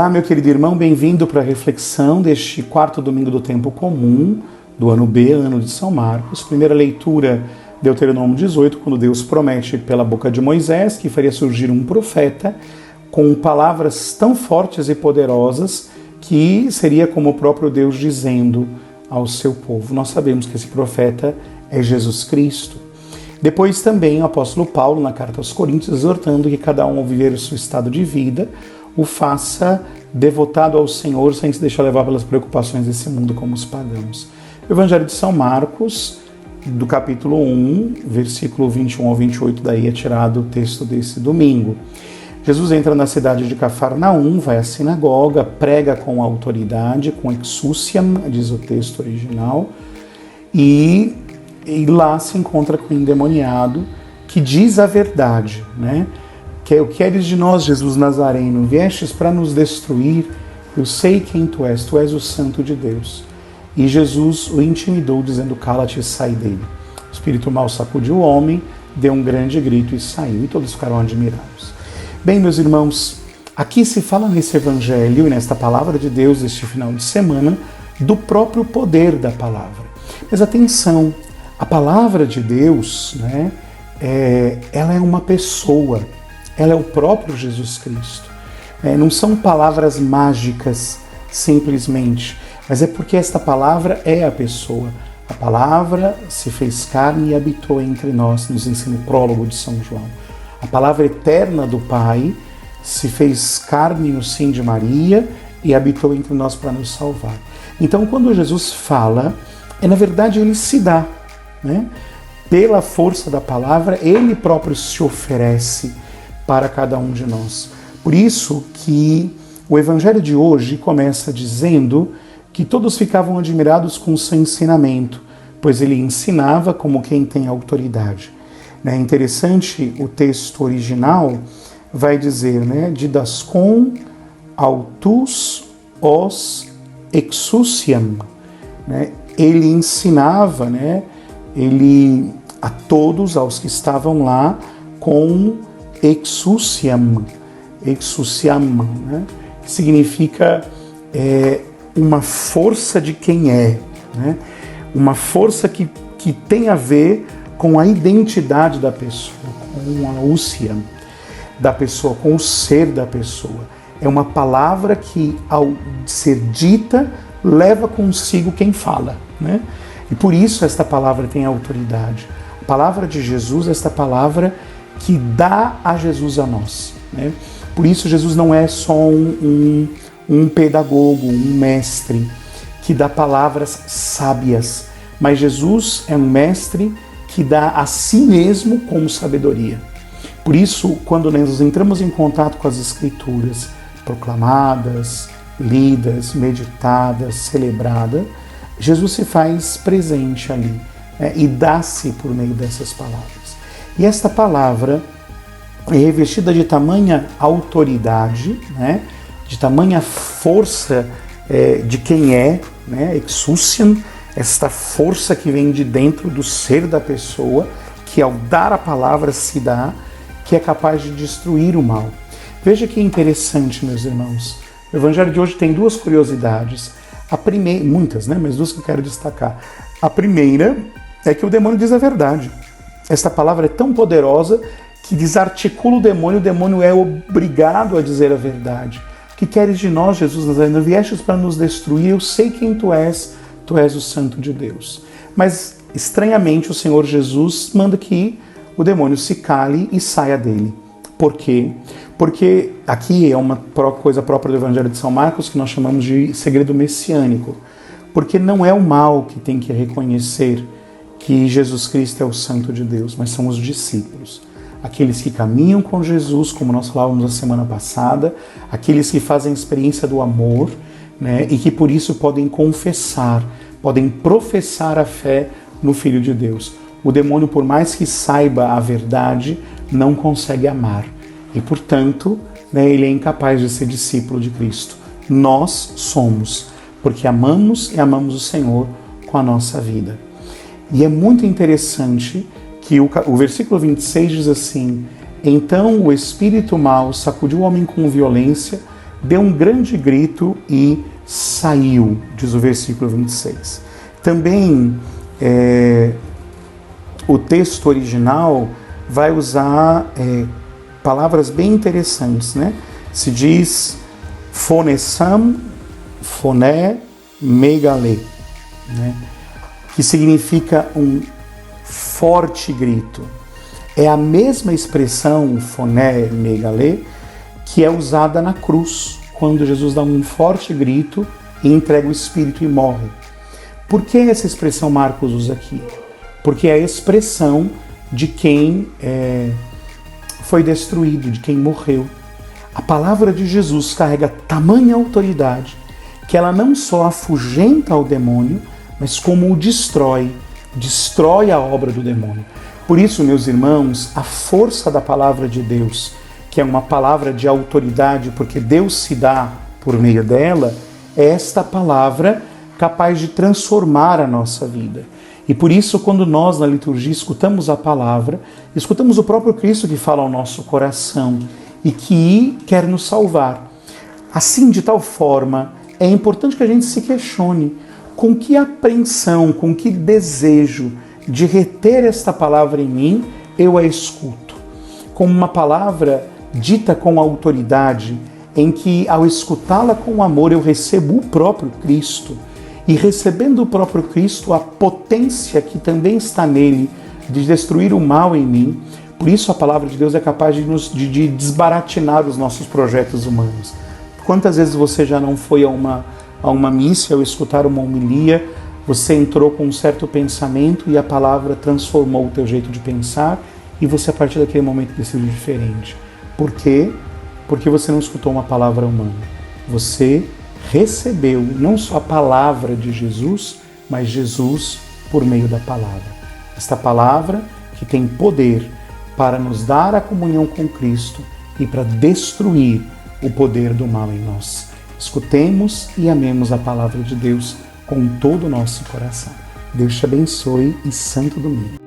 Olá, meu querido irmão, bem-vindo para a reflexão deste quarto domingo do tempo comum, do ano B, ano de São Marcos. Primeira leitura, Deuteronômio 18, quando Deus promete pela boca de Moisés que faria surgir um profeta com palavras tão fortes e poderosas que seria como o próprio Deus dizendo ao seu povo. Nós sabemos que esse profeta é Jesus Cristo. Depois também o apóstolo Paulo, na carta aos Coríntios, exortando que cada um, ao viver o seu estado de vida, o faça devotado ao Senhor, sem se deixar levar pelas preocupações desse mundo como os pagãos. O Evangelho de São Marcos, do capítulo 1, versículo 21 ao 28, daí é tirado o texto desse domingo. Jesus entra na cidade de Cafarnaum, vai à sinagoga, prega com autoridade, com exousiam, diz o texto original, e lá se encontra com o endemoniado, que diz a verdade, né? Que o que eres de nós, Jesus Nazareno? Viestes para nos destruir? Eu sei quem tu és o Santo de Deus. E Jesus o intimidou, dizendo, cala-te e sai dele. O espírito mau sacudiu o homem, deu um grande grito e saiu, e todos ficaram admirados. Bem, meus irmãos, aqui se fala nesse evangelho e nesta palavra de Deus, este final de semana, do próprio poder da palavra. Mas atenção, a palavra de Deus, né, ela é uma pessoa. Ela é o próprio Jesus Cristo. Não são palavras mágicas, simplesmente, mas é porque esta palavra é a pessoa. A palavra se fez carne e habitou entre nós, nos ensina o prólogo de São João. A palavra eterna do Pai se fez carne no seio de Maria e habitou entre nós para nos salvar. Então, quando Jesus fala, na verdade ele se dá, né? Pela força da palavra, ele próprio se oferece para cada um de nós. Por isso que o evangelho de hoje começa dizendo que todos ficavam admirados com o seu ensinamento, pois ele ensinava como quem tem autoridade. É interessante, o texto original vai dizer, né, didascon autus os exousiam, né? Ele ensinava, né, ele a todos, aos que estavam lá, com exousiam, né? Que significa uma força de quem é, né? Uma força que tem a ver com a identidade da pessoa, com a ousia da pessoa, com o ser da pessoa. É uma palavra que, ao ser dita, leva consigo quem fala, né? E por isso esta palavra tem autoridade. A palavra de Jesus é esta palavra que dá a Jesus a nós, né? Por isso Jesus não é só um pedagogo, um mestre que dá palavras sábias, mas Jesus é um mestre que dá a si mesmo como sabedoria. Por isso, quando nós entramos em contato com as Escrituras proclamadas, lidas, meditadas, celebradas, Jesus se faz presente ali, né, e dá-se por meio dessas palavras. E esta palavra é revestida de tamanha autoridade, né, de tamanha força de quem é, né, exousiam, esta força que vem de dentro do ser da pessoa, que ao dar a palavra se dá, que é capaz de destruir o mal. Veja que interessante, meus irmãos. O evangelho de hoje tem duas curiosidades. A primeira, muitas, né, mas duas que eu quero destacar. A primeira é que o demônio diz a verdade. Esta palavra é tão poderosa que desarticula o demônio é obrigado a dizer a verdade. O que queres de nós, Jesus Nazareno? Viestes para nos destruir, eu sei quem tu és o Santo de Deus. Mas, estranhamente, o Senhor Jesus manda que o demônio se cale e saia dele. Por quê? Porque aqui é uma coisa própria do Evangelho de São Marcos que nós chamamos de segredo messiânico. Porque não é o mal que tem que reconhecer que Jesus Cristo é o Santo de Deus, mas são os discípulos. Aqueles que caminham com Jesus, como nós falávamos na semana passada, aqueles que fazem a experiência do amor, né, e que por isso podem confessar, podem professar a fé no Filho de Deus. O demônio, por mais que saiba a verdade, não consegue amar. E, portanto, né, ele é incapaz de ser discípulo de Cristo. Nós somos, porque amamos e amamos o Senhor com a nossa vida. E é muito interessante que o versículo 26 diz assim: então o espírito mau sacudiu o homem com violência, deu um grande grito e saiu, diz o versículo 26. Também o texto original vai usar palavras bem interessantes, né? Se diz phonesam, phoné, megalê, né? Que significa um forte grito. É a mesma expressão, phoné, megalê, que é usada na cruz, quando Jesus dá um forte grito e entrega o Espírito e morre. Por que essa expressão Marcos usa aqui? Porque é a expressão de quem foi destruído, de quem morreu. A palavra de Jesus carrega tamanha autoridade que ela não só afugenta o demônio, mas como o destrói a obra do demônio. Por isso, meus irmãos, a força da palavra de Deus, que é uma palavra de autoridade, porque Deus se dá por meio dela, é esta palavra capaz de transformar a nossa vida. E por isso, quando nós na liturgia escutamos a palavra, escutamos o próprio Cristo que fala ao nosso coração e que quer nos salvar. Assim, de tal forma, é importante que a gente se questione com que apreensão, com que desejo de reter esta palavra em mim, eu a escuto. Como uma palavra dita com autoridade, em que ao escutá-la com amor eu recebo o próprio Cristo, e recebendo o próprio Cristo, a potência que também está nele de destruir o mal em mim. Por isso a palavra de Deus é capaz de desbaratinar os nossos projetos humanos. Quantas vezes você já não foi a uma missa, ao escutar uma homilia, você entrou com um certo pensamento e a palavra transformou o teu jeito de pensar e você a partir daquele momento decidiu diferente. Por quê? Porque você não escutou uma palavra humana. Você recebeu não só a palavra de Jesus, mas Jesus por meio da palavra. Esta palavra que tem poder para nos dar a comunhão com Cristo e para destruir o poder do mal em nós. Escutemos e amemos a palavra de Deus com todo o nosso coração. Deus te abençoe e santo domingo.